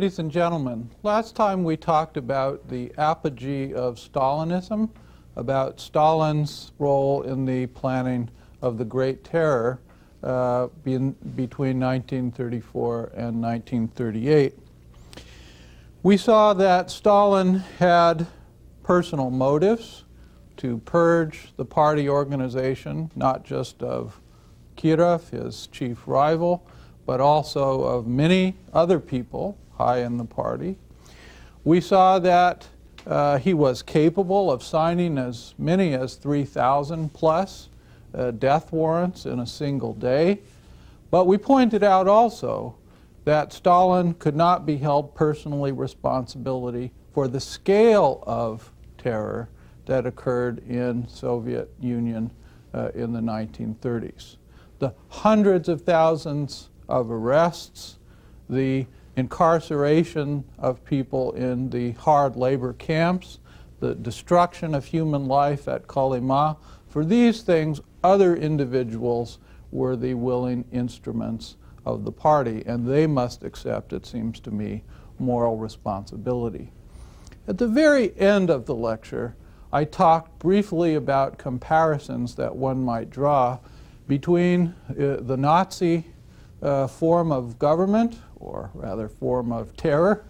Ladies and gentlemen, last time we talked about the apogee of Stalinism, about Stalin's role in the planning of the Great Terror between 1934 and 1938. We saw that Stalin had personal motives to purge the party organization, not just of Kirov, his chief rival, but also of many other people high in the party. We saw that he was capable of signing as many as 3,000 plus death warrants in a single day. But we pointed out also that Stalin could not be held personally responsible for the scale of terror that occurred in Soviet Union in the 1930s. The hundreds of thousands of arrests, the incarceration of people in the hard labor camps, the destruction of human life at Kolyma. For these things, other individuals were the willing instruments of the party, and they must accept, it seems to me, moral responsibility. At the very end of the lecture, I talked briefly about comparisons that one might draw between the Nazi form of government, or rather form of terror,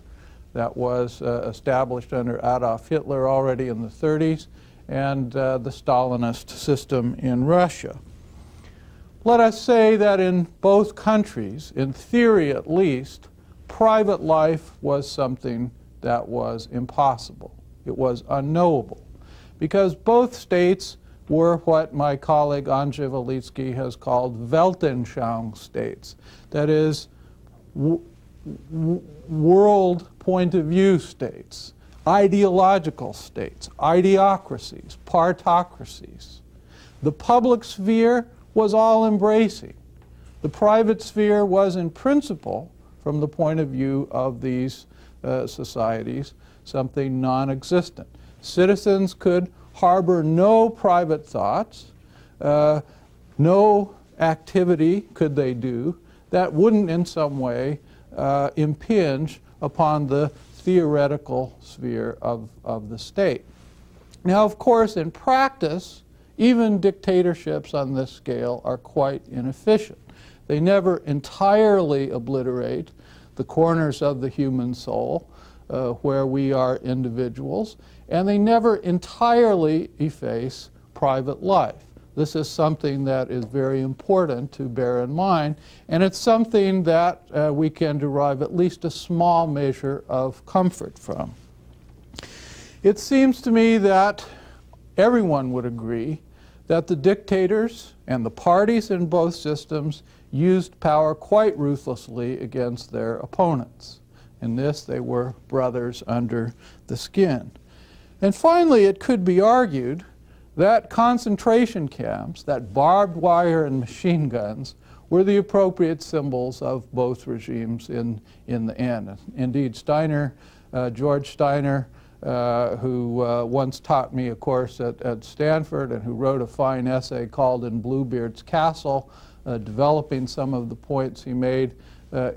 that was established under Adolf Hitler already in the 30s, and the Stalinist system in Russia. Let us say that in both countries, in theory at least, private life was something that was impossible. It was unknowable, because both states were what my colleague Andrzej Walitsky has called Weltanschauung states, that is, world point of view states, ideological states, ideocracies, partocracies. The public sphere was all-embracing. The private sphere was, in principle, from the point of view of these societies, something non-existent. Citizens could harbor no private thoughts, no activity could they do that wouldn't in some way impinge upon the theoretical sphere of the state. Now, of course, in practice, even dictatorships on this scale are quite inefficient. They never entirely obliterate the corners of the human soul where we are individuals, and they never entirely efface private life. This is something that is very important to bear in mind, and it's something that we can derive at least a small measure of comfort from. It seems to me that everyone would agree that the dictators and the parties in both systems used power quite ruthlessly against their opponents. In this, they were brothers under the skin. And finally, it could be argued that concentration camps, that barbed wire and machine guns, were the appropriate symbols of both regimes in the end. Indeed, George Steiner, who once taught me a course at Stanford and who wrote a fine essay called In Bluebeard's Castle, developing some of the points he made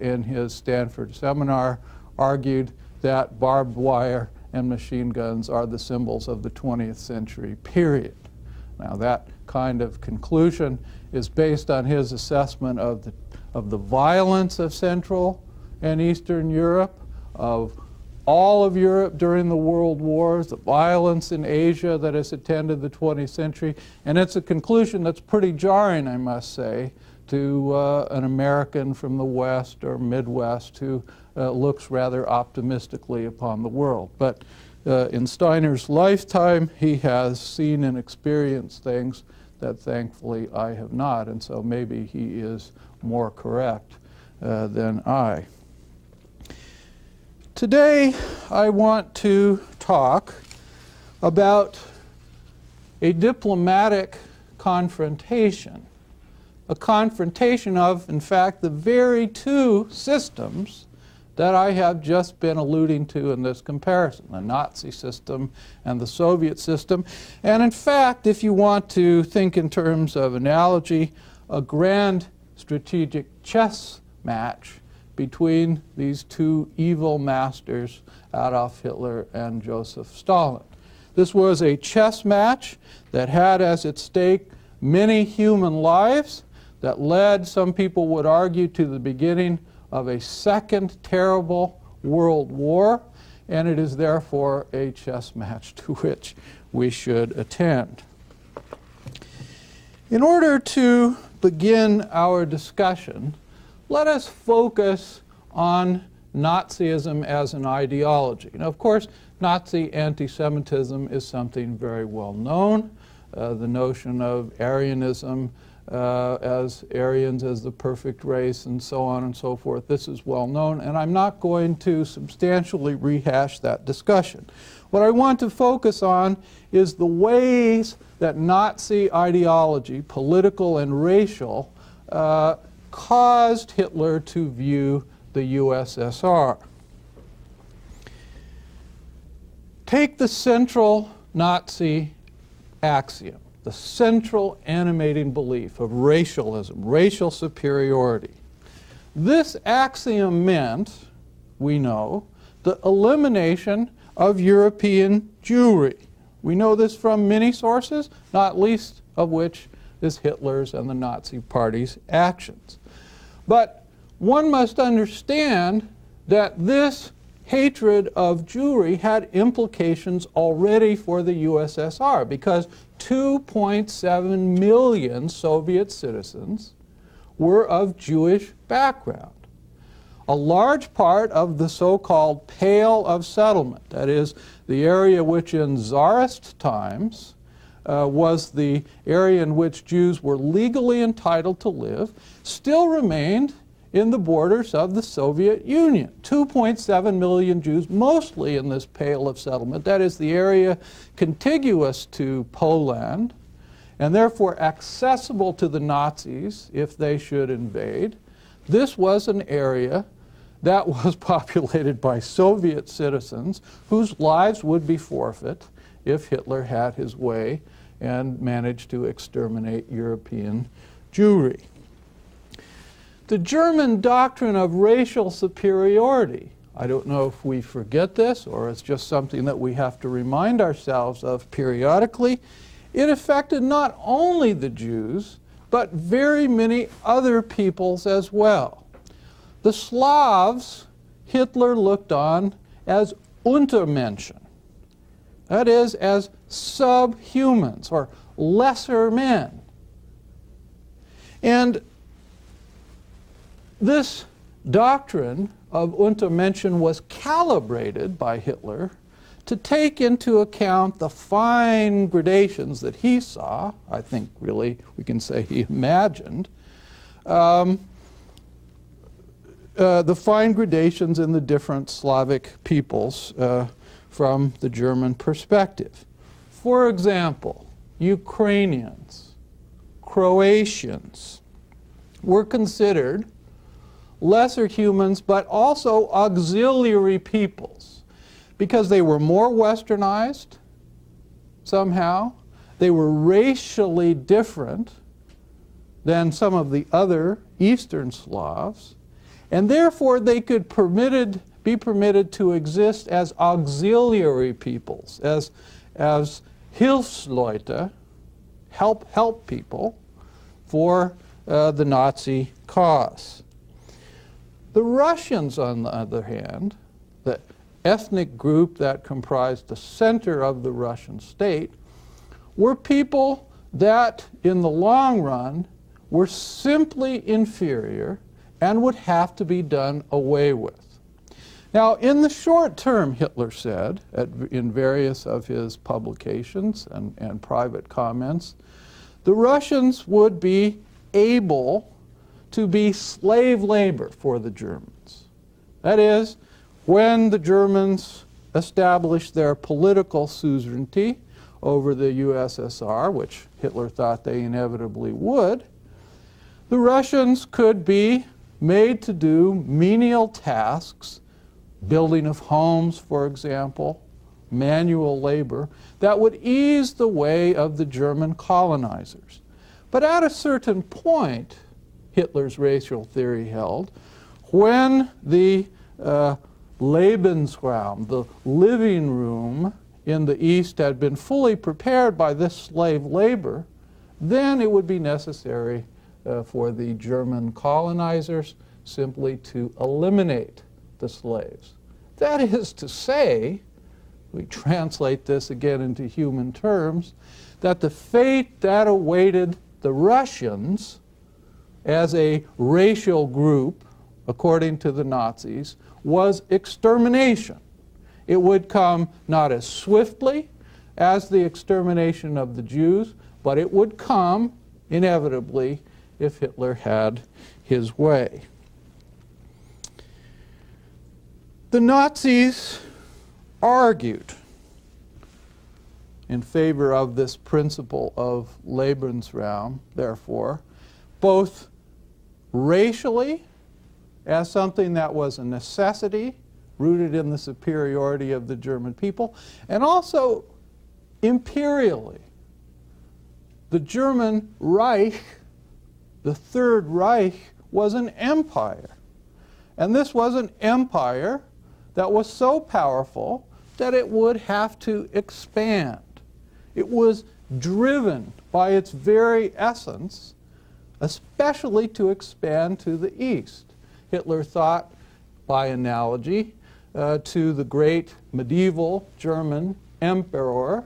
in his Stanford seminar, argued that barbed wire and machine guns are the symbols of the 20th century period. Now, that kind of conclusion is based on his assessment of the violence of Central and Eastern Europe, of all of Europe during the World Wars, the violence in Asia that has attended the 20th century, and it's a conclusion that's pretty jarring, I must say, to an American from the West or Midwest who looks rather optimistically upon the world. But in Steiner's lifetime, he has seen and experienced things that thankfully I have not, and so maybe he is more correct than I. Today, I want to talk about a diplomatic confrontation. A confrontation of, in fact, the very two systems that I have just been alluding to in this comparison, the Nazi system and the Soviet system. And in fact, if you want to think in terms of analogy, a grand strategic chess match between these two evil masters, Adolf Hitler and Joseph Stalin. This was a chess match that had as its stake many human lives, that led, some people would argue, to the beginning of a second terrible world war, and it is therefore a chess match to which we should attend. In order to begin our discussion, let us focus on Nazism as an ideology. Now, of course, Nazi anti-Semitism is something very well known. The notion of Aryanism as Aryans as the perfect race and so on and so forth. This is well known, and I'm not going to substantially rehash that discussion. What I want to focus on is the ways that Nazi ideology, political and racial, caused Hitler to view the USSR. Take the central Nazi axiom, the central animating belief of racialism, racial superiority. This axiom meant, we know, the elimination of European Jewry. We know this from many sources, not least of which is Hitler's and the Nazi Party's actions. But one must understand that this hatred of Jewry had implications already for the USSR, because 2.7 million Soviet citizens were of Jewish background. A large part of the so-called Pale of Settlement, that is, the area which in Tsarist times was the area in which Jews were legally entitled to live, still remained in the borders of the Soviet Union. 2.7 million Jews, mostly in this Pale of Settlement, that is the area contiguous to Poland, and therefore accessible to the Nazis if they should invade. This was an area that was populated by Soviet citizens whose lives would be forfeit if Hitler had his way and managed to exterminate European Jewry. The German doctrine of racial superiority, I don't know if we forget this or it's just something that we have to remind ourselves of periodically. It affected not only the Jews, but very many other peoples as well. The Slavs, Hitler looked on as Untermenschen, that is, as subhumans or lesser men. And this doctrine of Untermenschen was calibrated by Hitler to take into account the fine gradations that he saw, I think really we can say he imagined, the fine gradations in the different Slavic peoples from the German perspective. For example, Ukrainians, Croatians were considered lesser humans, but also auxiliary peoples, because they were more westernized somehow. They were racially different than some of the other Eastern Slavs, and therefore they could be permitted to exist as auxiliary peoples, as Hilfsleute, help people for the Nazi cause. The Russians, on the other hand, the ethnic group that comprised the center of the Russian state, were people that, in the long run, were simply inferior and would have to be done away with. Now, in the short term, Hitler said, in various of his publications and private comments, the Russians would be able to be slave labor for the Germans. That is, when the Germans established their political suzerainty over the USSR, which Hitler thought they inevitably would, the Russians could be made to do menial tasks, building of homes, for example, manual labor, that would ease the way of the German colonizers. But at a certain point, Hitler's racial theory held, When the Lebensraum, the living room in the East, had been fully prepared by this slave labor, then it would be necessary for the German colonizers simply to eliminate the slaves. That is to say, we translate this again into human terms, that the fate that awaited the Russians as a racial group, according to the Nazis, was extermination. It would come not as swiftly as the extermination of the Jews, but it would come inevitably if Hitler had his way. The Nazis argued in favor of this principle of Lebensraum, therefore, both racially as something that was a necessity rooted in the superiority of the German people, and also imperially. The German Reich, the Third Reich, was an empire. And this was an empire that was so powerful that it would have to expand. It was driven by its very essence, especially to expand to the East. Hitler thought, by analogy, to the great medieval German emperor,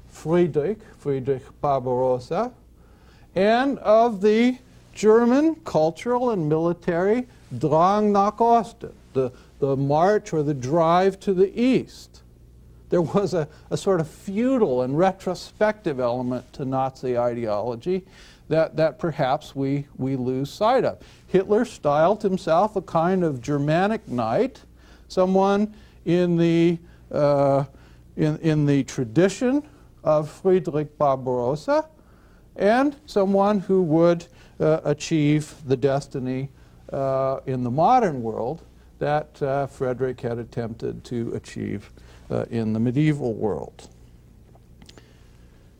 Friedrich Barbarossa, and of the German cultural and military Drang nach Osten, the march or the drive to the East. There was a sort of feudal and retrospective element to Nazi ideology that perhaps we lose sight of. Hitler styled himself a kind of Germanic knight, someone in the tradition of Friedrich Barbarossa, and someone who would achieve the destiny in the modern world that Frederick had attempted to achieve in the medieval world.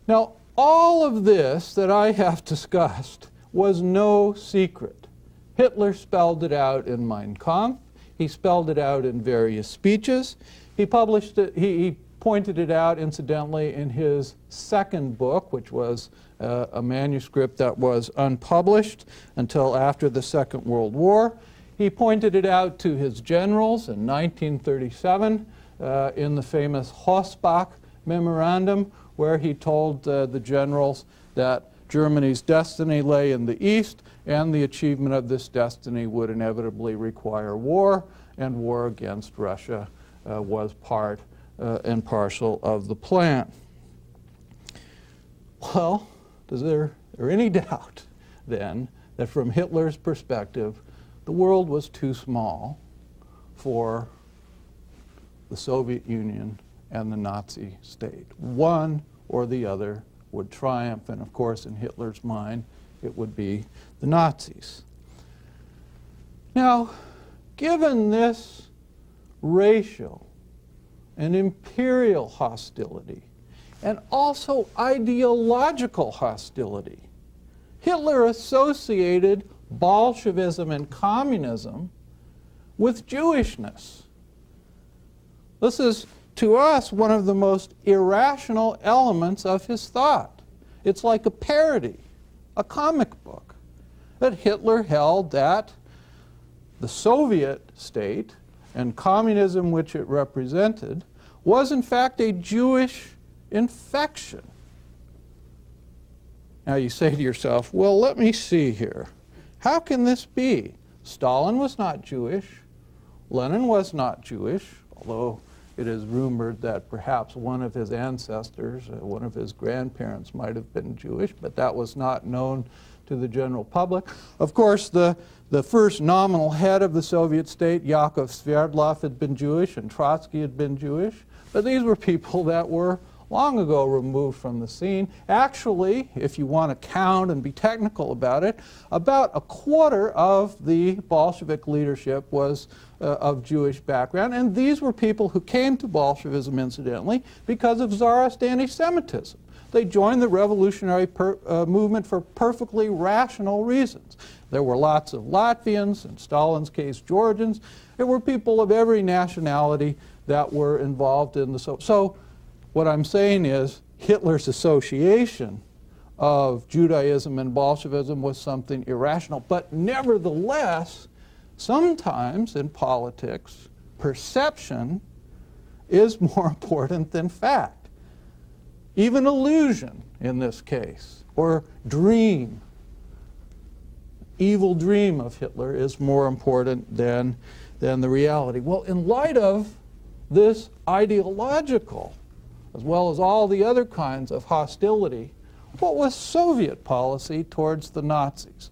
Now, all of this that I have discussed was no secret. Hitler spelled it out in Mein Kampf. He spelled it out in various speeches. He published it, he pointed it out, incidentally, in his second book, which was a manuscript that was unpublished until after the Second World War. He pointed it out to his generals in 1937 in the famous Hossbach Memorandum, where he told the generals that Germany's destiny lay in the East, and the achievement of this destiny would inevitably require war, and war against Russia was part and parcel of the plan. Well, is there any doubt, then, that from Hitler's perspective, the world was too small for the Soviet Union and the Nazi state? One or the other would triumph, and of course, in Hitler's mind, it would be the Nazis. Now, given this racial and imperial hostility, and also ideological hostility, Hitler associated Bolshevism and communism with Jewishness. This is, to us, one of the most irrational elements of his thought. It's like a parody, a comic book, that Hitler held that the Soviet state and communism which it represented was in fact a Jewish infection. Now you say to yourself, well, let me see here. How can this be? Stalin was not Jewish. Lenin was not Jewish, although it is rumored that perhaps one of his ancestors, one of his grandparents might have been Jewish, but that was not known to the general public. Of course, the first nominal head of the Soviet state, Yakov Sverdlov, had been Jewish, and Trotsky had been Jewish, but these were people that were long ago removed from the scene. Actually, if you want to count and be technical about it, about a quarter of the Bolshevik leadership was of Jewish background, and these were people who came to Bolshevism, incidentally, because of Tsarist anti-Semitism. They joined the revolutionary movement for perfectly rational reasons. There were lots of Latvians, in Stalin's case Georgians. There were people of every nationality that were involved in the... So what I'm saying is Hitler's association of Judaism and Bolshevism was something irrational. But nevertheless, sometimes in politics, perception is more important than fact. Even illusion in this case, or dream, evil dream of Hitler is more important than the reality. Well, in light of this ideological, as well as all the other kinds of hostility, what was Soviet policy towards the Nazis?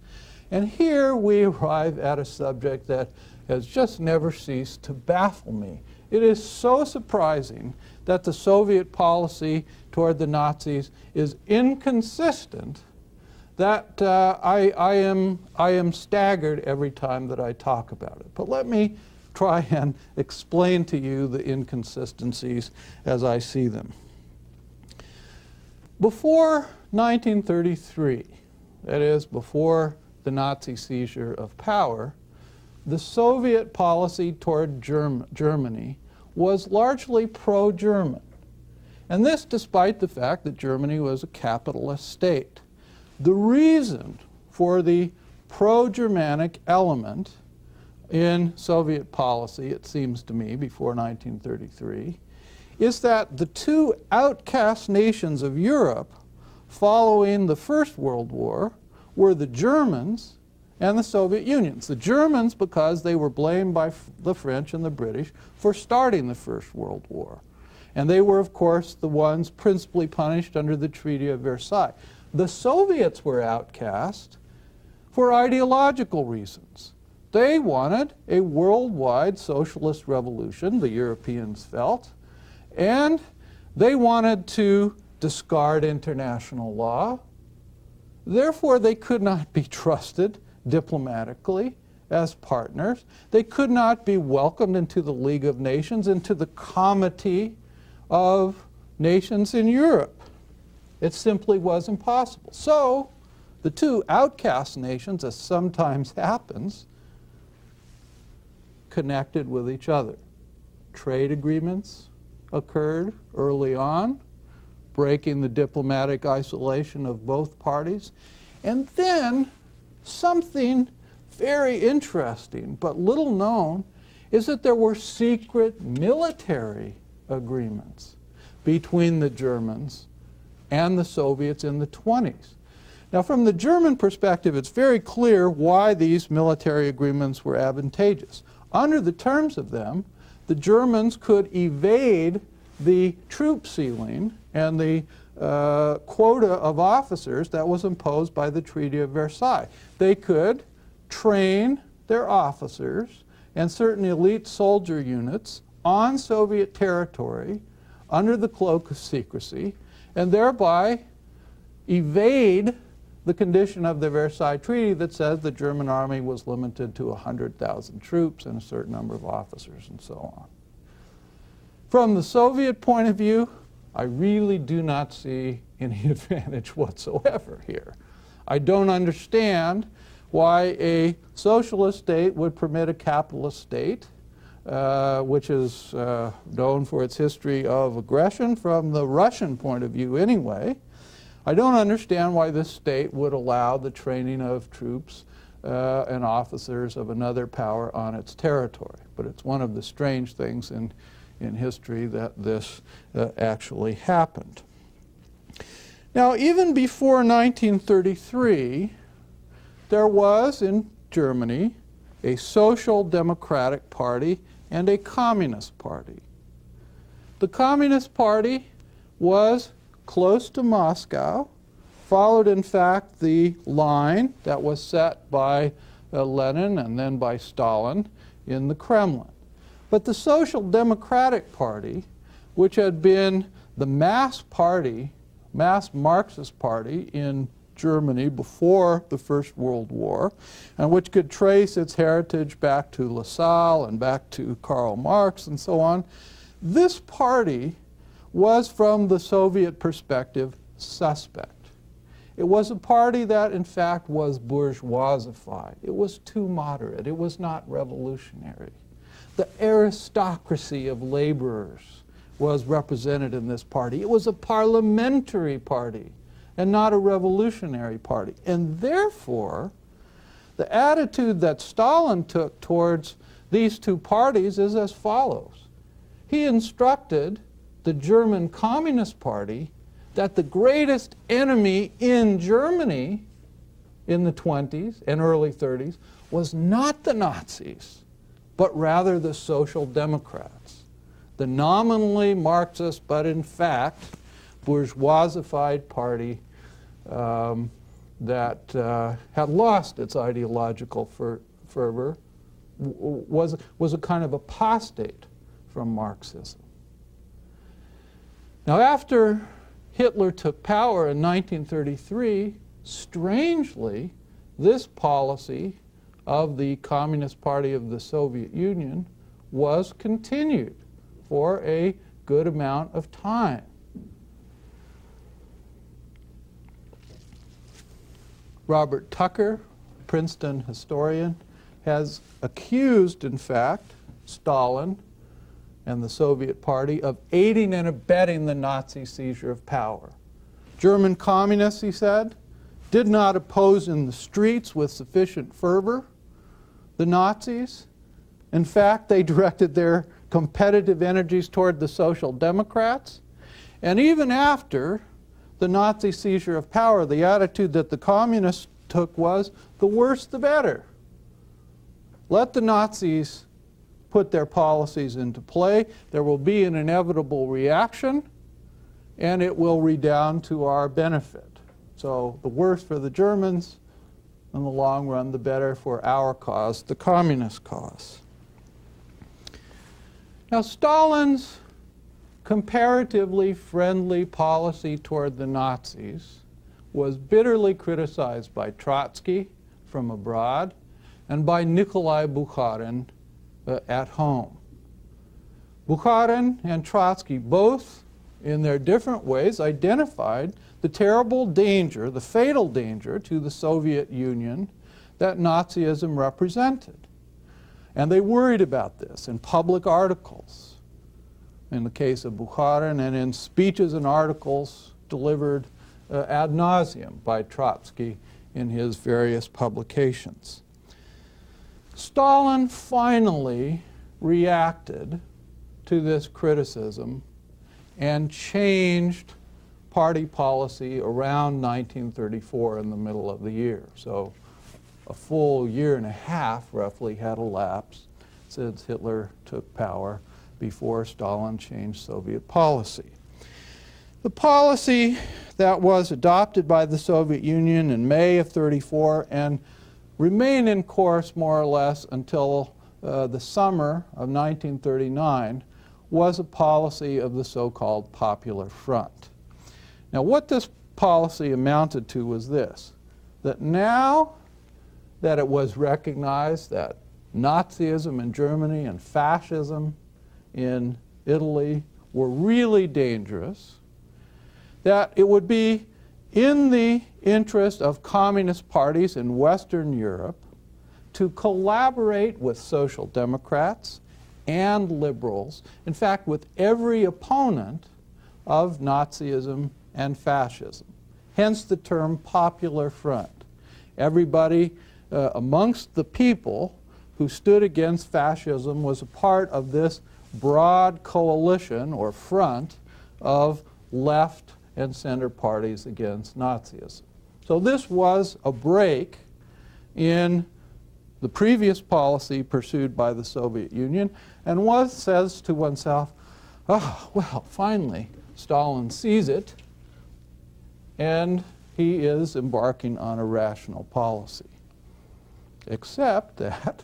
And here we arrive at a subject that has just never ceased to baffle me. It is so surprising that the Soviet policy toward the Nazis is inconsistent that I am staggered every time that I talk about it. But let me try and explain to you the inconsistencies as I see them. Before 1933, that is, before the Nazi seizure of power, the Soviet policy toward Germany was largely pro-German. And this despite the fact that Germany was a capitalist state. The reason for the pro-Germanic element in Soviet policy, it seems to me, before 1933, is that the two outcast nations of Europe following the First World War were the Germans and the Soviet Union. The Germans because they were blamed by the French and the British for starting the First World War. And they were, of course, the ones principally punished under the Treaty of Versailles. The Soviets were outcast for ideological reasons. They wanted a worldwide socialist revolution, the Europeans felt, and they wanted to discard international law. Therefore, they could not be trusted diplomatically as partners. They could not be welcomed into the League of Nations, into the comity of nations in Europe. It simply was impossible. So, the two outcast nations, as sometimes happens, connected with each other. Trade agreements occurred early on, breaking the diplomatic isolation of both parties. And then something very interesting, but little known, is that there were secret military agreements between the Germans and the Soviets in the 1920s. Now, from the German perspective, it's very clear why these military agreements were advantageous. Under the terms of them, the Germans could evade the troop ceiling and the quota of officers that was imposed by the Treaty of Versailles. They could train their officers and certain elite soldier units on Soviet territory under the cloak of secrecy and thereby evade the condition of the Versailles Treaty that says the German army was limited to 100,000 troops and a certain number of officers and so on. From the Soviet point of view, I really do not see any advantage whatsoever here. I don't understand why a socialist state would permit a capitalist state, which is known for its history of aggression from the Russian point of view anyway. I don't understand why this state would allow the training of troops and officers of another power on its territory. But it's one of the strange things in history that this actually happened. Now, even before 1933, there was in Germany a social democratic party and a communist party. The Communist Party was close to Moscow, followed in fact the line that was set by Lenin and then by Stalin in the Kremlin. But the Social Democratic Party, which had been the mass party, mass Marxist party in Germany before the First World War, and which could trace its heritage back to Lassalle and back to Karl Marx and so on, this party was, from the Soviet perspective, suspect. It was a party that, in fact, was bourgeoisified. It was too moderate. It was not revolutionary. The aristocracy of laborers was represented in this party. It was a parliamentary party and not a revolutionary party. And therefore, the attitude that Stalin took towards these two parties is as follows. He instructed the German Communist Party that the greatest enemy in Germany in the 20s and early 30s was not the Nazis, but rather the Social Democrats, the nominally Marxist, but in fact bourgeoisified party that had lost its ideological fervor, was a kind of apostate from Marxism. Now, after Hitler took power in 1933, strangely, this policy of the Communist Party of the Soviet Union was continued for a good amount of time. Robert Tucker, Princeton historian, has accused, in fact, Stalin and the Soviet Party of aiding and abetting the Nazi seizure of power. German communists, he said, did not oppose in the streets with sufficient fervor the Nazis. In fact, they directed their competitive energies toward the Social Democrats. And even after the Nazi seizure of power, the attitude that the communists took was, the worse the better. Let the Nazis put their policies into play. There will be an inevitable reaction, and it will redound to our benefit. So the worse for the Germans, in the long run, the better for our cause, the communist cause. Now, Stalin's comparatively friendly policy toward the Nazis was bitterly criticized by Trotsky from abroad and by Nikolai Bukharin at home. Bukharin and Trotsky both, in their different ways, identified the terrible danger, the fatal danger to the Soviet Union that Nazism represented. And they worried about this in public articles, in the case of Bukharin, and in speeches and articles delivered ad nauseum by Trotsky in his various publications. Stalin finally reacted to this criticism and changed party policy around 1934 in the middle of the year. So a full year and a half roughly had elapsed since Hitler took power before Stalin changed Soviet policy. The policy that was adopted by the Soviet Union in May of '34 and remained in course more or less until the summer of 1939 was a policy of the so-called Popular Front. Now, what this policy amounted to was this, that now that it was recognized that Nazism in Germany and fascism in Italy were really dangerous, that it would be in the interest of communist parties in Western Europe to collaborate with Social Democrats and liberals, in fact, with every opponent of Nazism and fascism. Hence the term Popular Front. Everybody amongst the people who stood against fascism was a part of this broad coalition or front of left and center parties against Nazism. So this was a break in the previous policy pursued by the Soviet Union, and one says to oneself, oh, well, finally, Stalin sees it, and he is embarking on a rational policy. Except that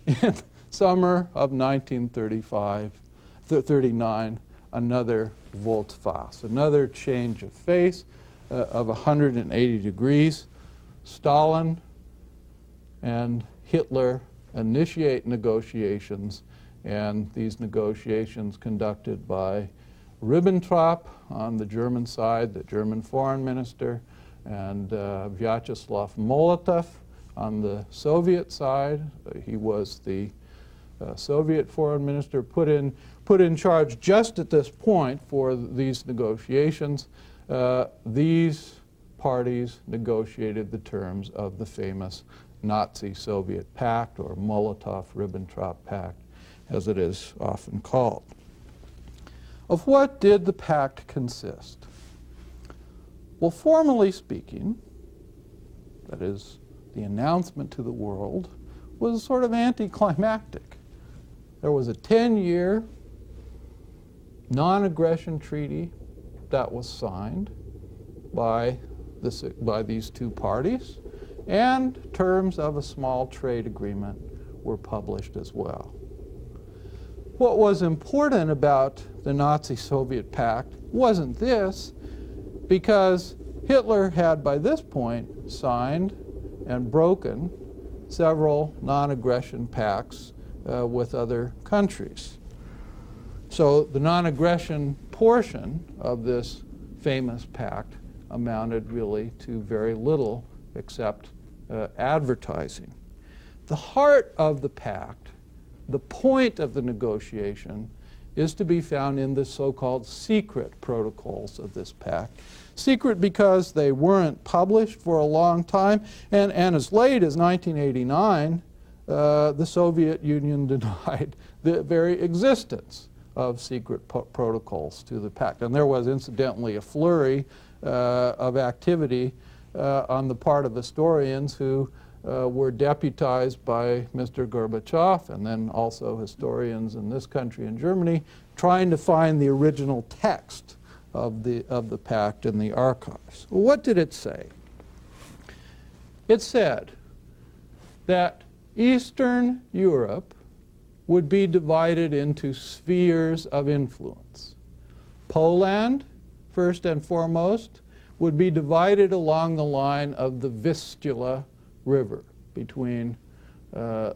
in summer of 1939, another volte-face, another change of face of 180 degrees. Stalin and Hitler initiate negotiations, and these negotiations conducted by Ribbentrop on the German side, the German foreign minister, and Vyacheslav Molotov on the Soviet side. He was the Soviet foreign minister put in charge just at this point for these negotiations. These parties negotiated the terms of the famous Nazi-Soviet Pact, or Molotov-Ribbentrop Pact, as it is often called. Of what did the pact consist? Well, formally speaking, that is, the announcement to the world was sort of anticlimactic. There was a 10-year non-aggression treaty that was signed by these two parties, and terms of a small trade agreement were published as well. What was important about the Nazi-Soviet Pact wasn't this, because Hitler had by this point signed and broken several non-aggression pacts with other countries. So the non-aggression portion of this famous pact amounted really to very little except advertising. The heart of the pact, the point of the negotiation, is to be found in the so-called secret protocols of this pact. Secret because they weren't published for a long time, and as late as 1989, the Soviet Union denied the very existence of secret protocols to the pact. And there was incidentally a flurry of activity on the part of historians who were deputized by Mr. Gorbachev, and then also historians in this country and Germany, trying to find the original text of the pact in the archives. Well, what did it say? It said that Eastern Europe would be divided into spheres of influence. Poland, first and foremost, would be divided along the line of the Vistula River between a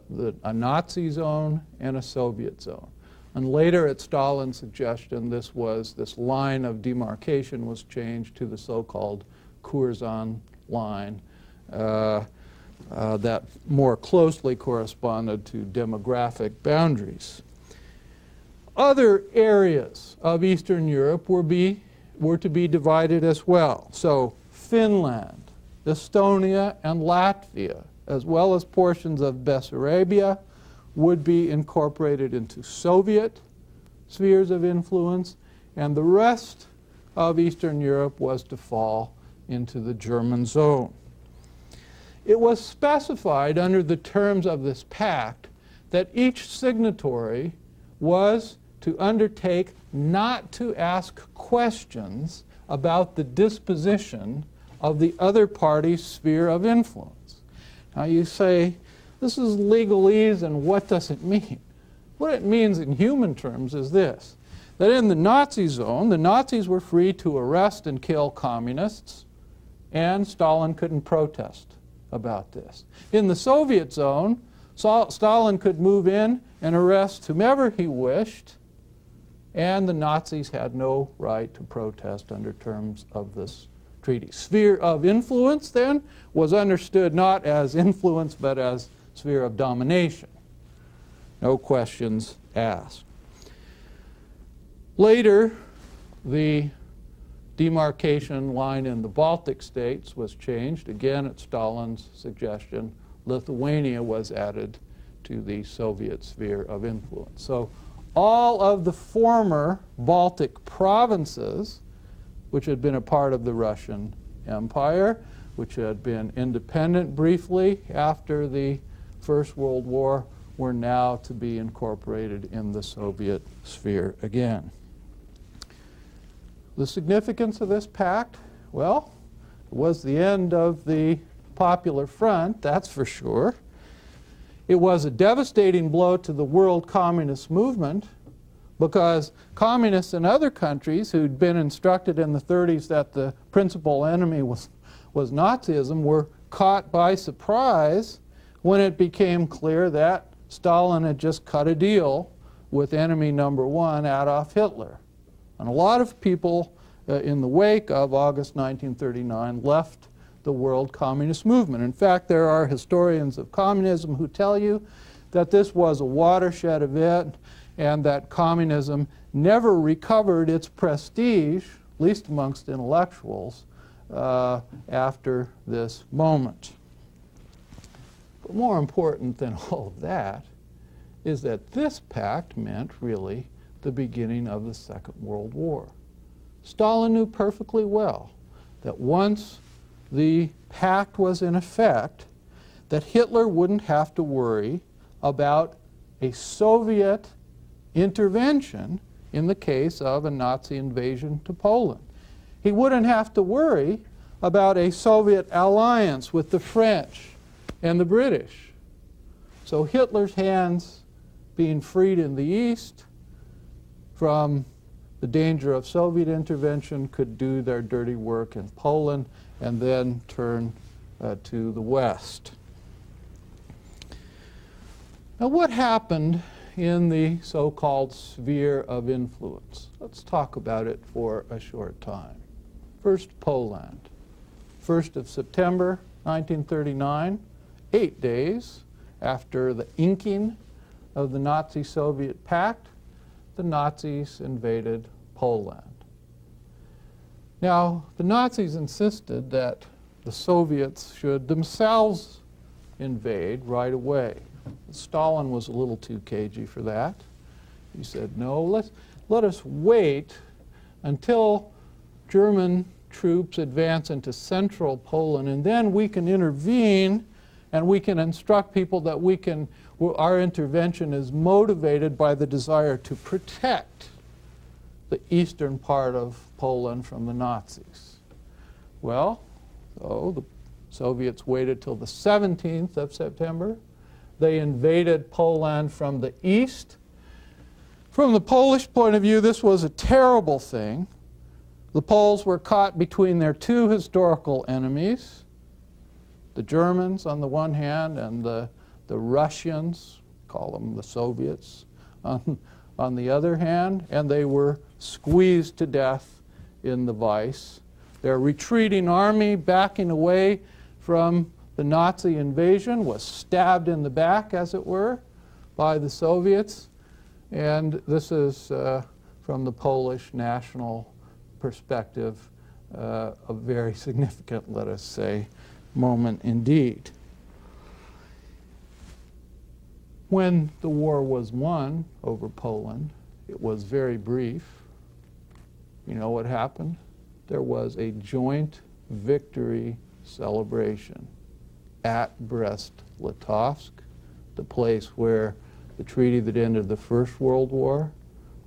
Nazi zone and a Soviet zone. And later, at Stalin's suggestion, this line of demarcation was changed to the so-called Curzon line that more closely corresponded to demographic boundaries. Other areas of Eastern Europe were to be divided as well. So Finland, Estonia, and Latvia, as well as portions of Bessarabia, would be incorporated into Soviet spheres of influence, and the rest of Eastern Europe was to fall into the German zone. It was specified under the terms of this pact that each signatory was to undertake not to ask questions about the disposition of the other party's sphere of influence. Now you say, this is legalese, and what does it mean? What it means in human terms is this, that in the Nazi zone, the Nazis were free to arrest and kill communists, and Stalin couldn't protest about this. In the Soviet zone, Stalin could move in and arrest whomever he wished, and the Nazis had no right to protest under terms of this treaty. Sphere of influence, then, was understood not as influence, but as sphere of domination. No questions asked. Later, the demarcation line in the Baltic states was changed. Again, at Stalin's suggestion, Lithuania was added to the Soviet sphere of influence. So all of the former Baltic provinces, which had been a part of the Russian Empire, which had been independent briefly after the First World War, were now to be incorporated in the Soviet sphere again. The significance of this pact? Well, it was the end of the Popular Front, that's for sure. It was a devastating blow to the world communist movement, because communists in other countries who'd been instructed in the 30s that the principal enemy was Nazism were caught by surprise when it became clear that Stalin had just cut a deal with enemy number one, Adolf Hitler. And a lot of people in the wake of August 1939 left the world communist movement. In fact, there are historians of communism who tell you that this was a watershed event and that communism never recovered its prestige, at least amongst intellectuals, after this moment. But more important than all of that is that this pact meant really the beginning of the Second World War. Stalin knew perfectly well that once the pact was in effect, that Hitler wouldn't have to worry about a Soviet intervention in the case of a Nazi invasion to Poland. He wouldn't have to worry about a Soviet alliance with the French and the British. So Hitler's hands being freed in the East from the danger of Soviet intervention could do their dirty work in Poland and then turn to the West. Now, what happened in the so-called sphere of influence? Let's talk about it for a short time. First, Poland. 1st of September 1939, 8 days after the inking of the Nazi-Soviet pact, the Nazis invaded Poland. Now, the Nazis insisted that the Soviets should themselves invade right away. Stalin was a little too cagey for that. He said, no, let us wait until German troops advance into central Poland, and then we can intervene and we can instruct people that our intervention is motivated by the desire to protect the eastern part of Poland from the Nazis. Well, so the Soviets waited till the 17th of September. They invaded Poland from the east. From the Polish point of view, this was a terrible thing. The Poles were caught between their two historical enemies, the Germans on the one hand and the Russians, call them the Soviets, on the other hand, and they were squeezed to death in the vise. Their retreating army, backing away from the Nazi invasion, was stabbed in the back, as it were, by the Soviets. And this is, from the Polish national perspective, a very significant, let us say, moment indeed. When the war was won over Poland, it was very brief. You know what happened? There was a joint victory celebration at Brest-Litovsk, the place where the treaty that ended the First World War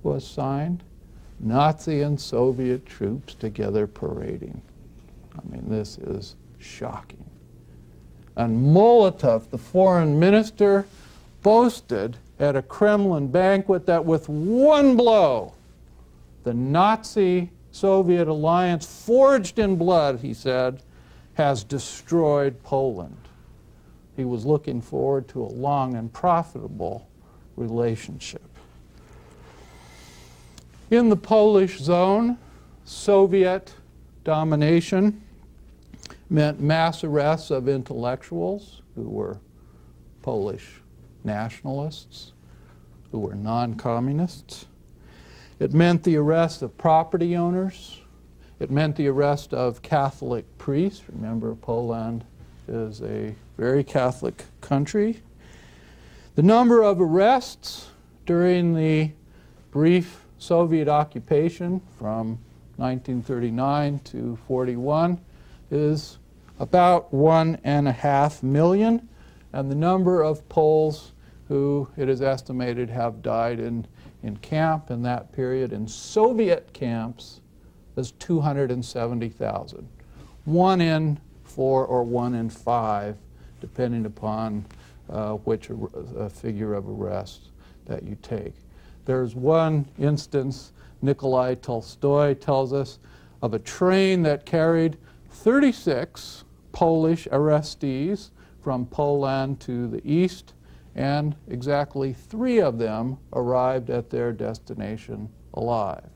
was signed. Nazi and Soviet troops together parading. I mean, this is shocking. And Molotov, the foreign minister, boasted at a Kremlin banquet that with one blow, the Nazi-Soviet alliance, forged in blood, he said, has destroyed Poland. He was looking forward to a long and profitable relationship. In the Polish zone, Soviet domination meant mass arrests of intellectuals who were Polish nationalists, who were non-communists. It meant the arrest of property owners. It meant the arrest of Catholic priests. Remember, Poland is a very Catholic country. The number of arrests during the brief Soviet occupation from 1939 to 41 is about 1.5 million, and the number of Poles who it is estimated have died in camp in that period in Soviet camps is 270,000. 1 in 4 or 1 in 5, depending upon which figure of arrest that you take. There's one instance, Nikolai Tolstoy tells us, of a train that carried 36 Polish arrestees from Poland to the east, and exactly 3 of them arrived at their destination alive.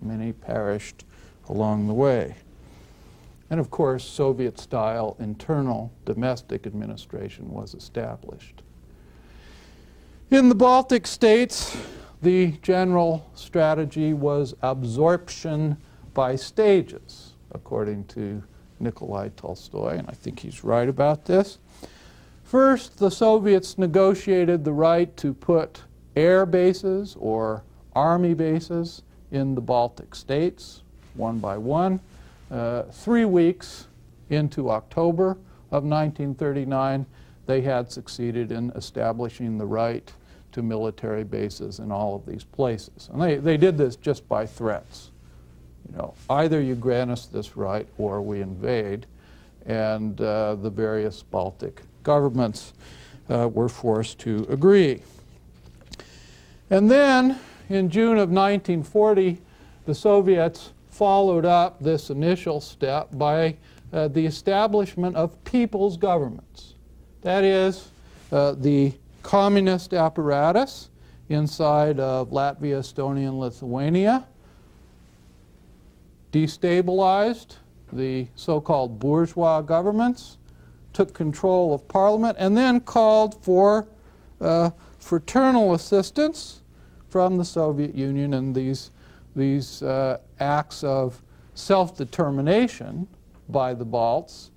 Many perished along the way. And of course, Soviet-style internal domestic administration was established. In the Baltic states, the general strategy was absorption by stages, according to Nikolai Tolstoy, and I think he's right about this. First, the Soviets negotiated the right to put air bases or army bases in the Baltic states, one by one. 3 weeks into October of 1939, they had succeeded in establishing the right to military bases in all of these places. And they did this just by threats. You know, either you grant us this right or we invade. And the various Baltic governments were forced to agree. And then, in June of 1940, the Soviets followed up this initial step by the establishment of people's governments. That is, the communist apparatus inside of Latvia, Estonia, and Lithuania destabilized the so-called bourgeois governments, took control of parliament, and then called for fraternal assistance from the Soviet Union, and these acts of self-determination by the Balts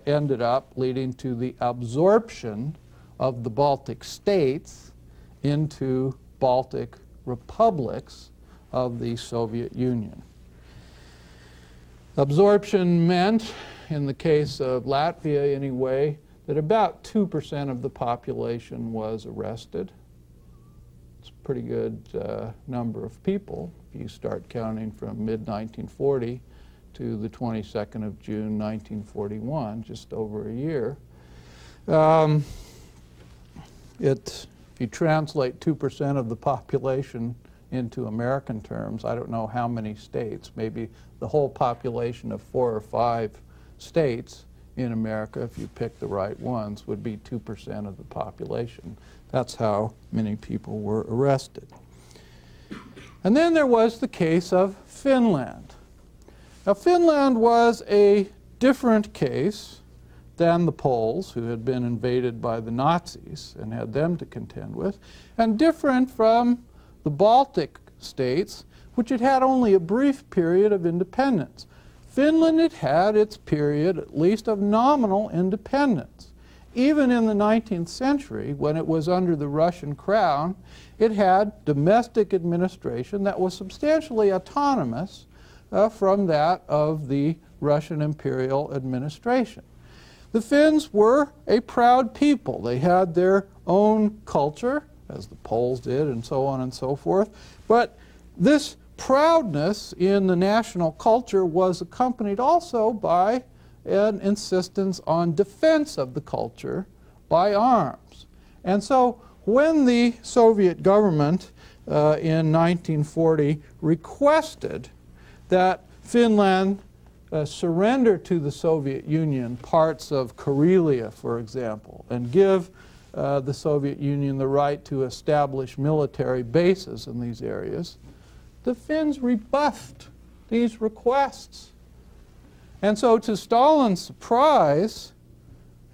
ended up leading to the absorption of the Baltic states into Baltic republics of the Soviet Union. Absorption meant, in the case of Latvia anyway, that about 2% of the population was arrested. It's a pretty good number of people if you start counting from mid-1940 to the 22nd of June 1941, just over a year. If you translate 2% of the population into American terms, I don't know how many states, maybe the whole population of 4 or 5 states in America, if you pick the right ones, would be 2% of the population. That's how many people were arrested. And then there was the case of Finland. Now, Finland was a different case than the Poles, who had been invaded by the Nazis and had them to contend with, and different from the Baltic states, which had had only a brief period of independence. Finland had had its period, at least, of nominal independence. Even in the 19th century, when it was under the Russian crown, it had domestic administration that was substantially autonomous from that of the Russian imperial administration. The Finns were a proud people. They had their own culture, as the Poles did, and so on and so forth. But this proudness in the national culture was accompanied also by an insistence on defense of the culture by arms. And so when the Soviet government in 1940 requested that Finland surrender to the Soviet Union parts of Karelia, for example, and give the Soviet Union the right to establish military bases in these areas, the Finns rebuffed these requests. And so, to Stalin's surprise,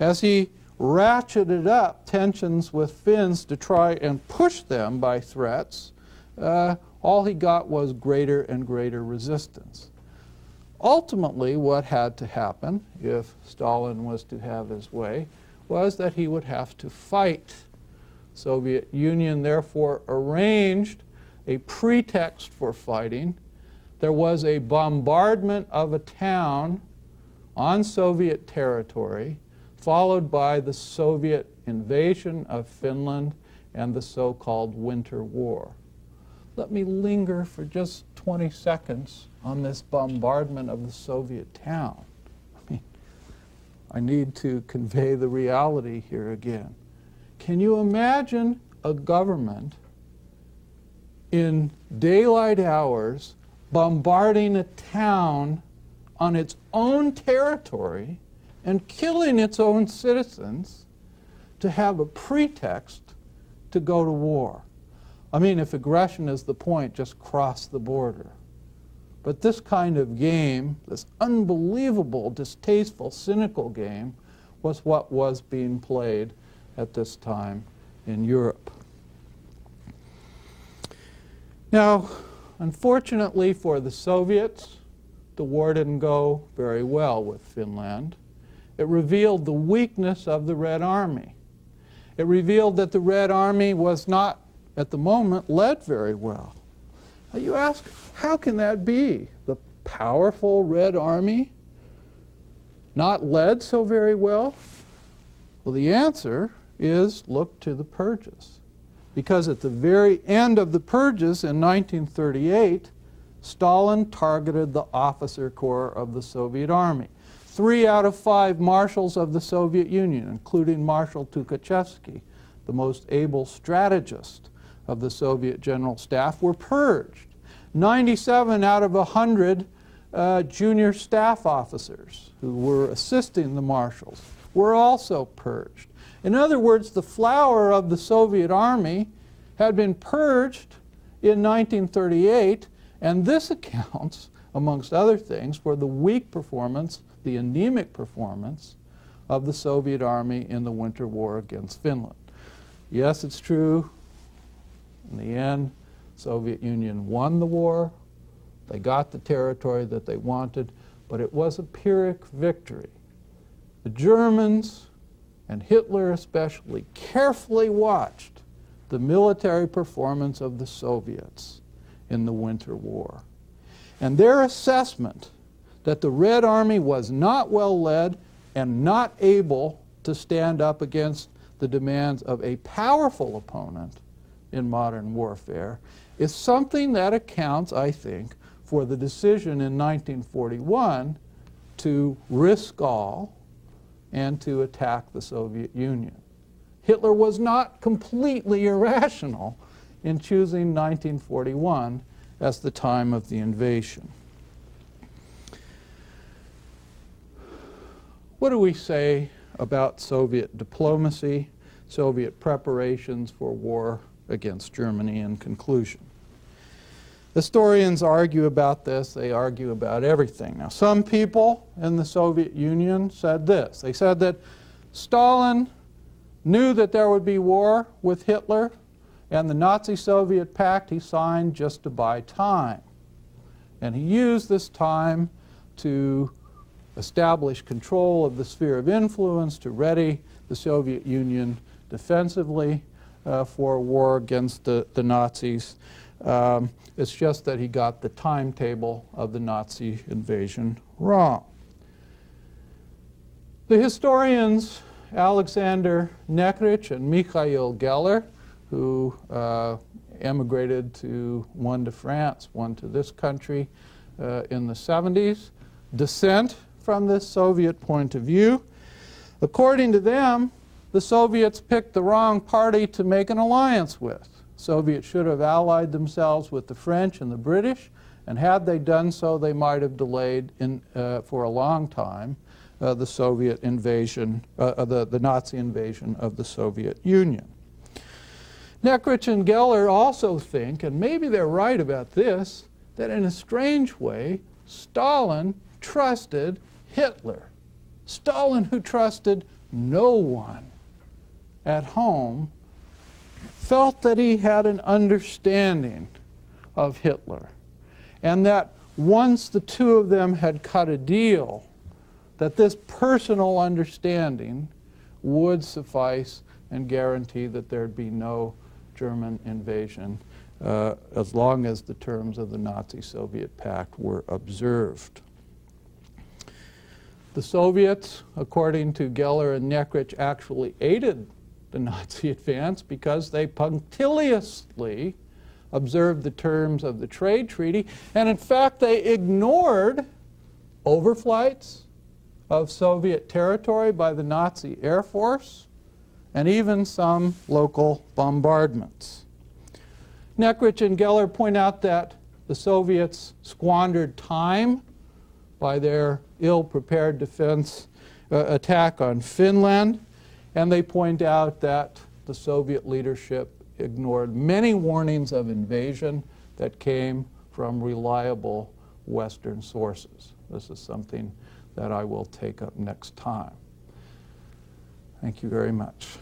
as he ratcheted up tensions with Finns to try and push them by threats, all he got was greater and greater resistance. Ultimately, what had to happen, if Stalin was to have his way, was that he would have to fight. The Soviet Union therefore arranged a pretext for fighting. There was a bombardment of a town on Soviet territory, followed by the Soviet invasion of Finland and the so-called Winter War. Let me linger for just 20 seconds on this bombardment of the Soviet town. I need to convey the reality here again. Can you imagine a government in daylight hours bombarding a town on its own territory and killing its own citizens to have a pretext to go to war? I mean, if aggression is the point, just cross the border. But this kind of game, this unbelievable, distasteful, cynical game, was what was being played at this time in Europe. Now, unfortunately for the Soviets, the war didn't go very well with Finland. It revealed the weakness of the Red Army. It revealed that the Red Army was not, at the moment, led very well. Now you ask, how can that be? The powerful Red Army not led so very well? Well, the answer is look to the purges. Because at the very end of the purges in 1938, Stalin targeted the officer corps of the Soviet Army. 3 out of 5 marshals of the Soviet Union, including Marshal Tukhachevsky, the most able strategist of the Soviet General Staff, were purged. 97 out of 100 junior staff officers who were assisting the marshals were also purged. In other words, the flower of the Soviet Army had been purged in 1938, and this accounts, amongst other things, for the weak performance, the anemic performance of the Soviet Army in the Winter War against Finland. Yes, it's true, in the end, the Soviet Union won the war. They got the territory that they wanted, but it was a Pyrrhic victory. The Germans, and Hitler especially, carefully watched the military performance of the Soviets in the Winter War. And their assessment that the Red Army was not well led and not able to stand up against the demands of a powerful opponent in modern warfare is something that accounts, I think, for the decision in 1941 to risk all and to attack the Soviet Union. Hitler was not completely irrational in choosing 1941 as the time of the invasion. What do we say about Soviet diplomacy, Soviet preparations for war against Germany in conclusion? Historians argue about this. They argue about everything. Now, some people in the Soviet Union said this. They said that Stalin knew that there would be war with Hitler, and the Nazi-Soviet pact he signed just to buy time. And he used this time to establish control of the sphere of influence, to ready the Soviet Union defensively for war against the Nazis. It's just that he got the timetable of the Nazi invasion wrong. The historians Alexander Nekrich and Mikhail Geller, who emigrated one to France, one to this country in the 70s, dissent from this Soviet point of view. According to them, the Soviets picked the wrong party to make an alliance with. Soviets should have allied themselves with the French and the British, and had they done so, they might have delayed for a long time the Soviet invasion, the Nazi invasion of the Soviet Union. Nekrich and Geller also think, and maybe they're right about this, that in a strange way, Stalin trusted Hitler. Stalin, who trusted no one at home, felt that he had an understanding of Hitler, and that once the two of them had cut a deal, that this personal understanding would suffice and guarantee that there'd be no German invasion as long as the terms of the Nazi-Soviet pact were observed. The Soviets, according to Geller and Nekrich, actually aided the Nazi advance because they punctiliously observed the terms of the trade treaty, and in fact they ignored overflights of Soviet territory by the Nazi Air Force and even some local bombardments. Nekrich and Geller point out that the Soviets squandered time by their ill-prepared defense attack on Finland, and they point out that the Soviet leadership ignored many warnings of invasion that came from reliable Western sources. This is something that I will take up next time. Thank you very much.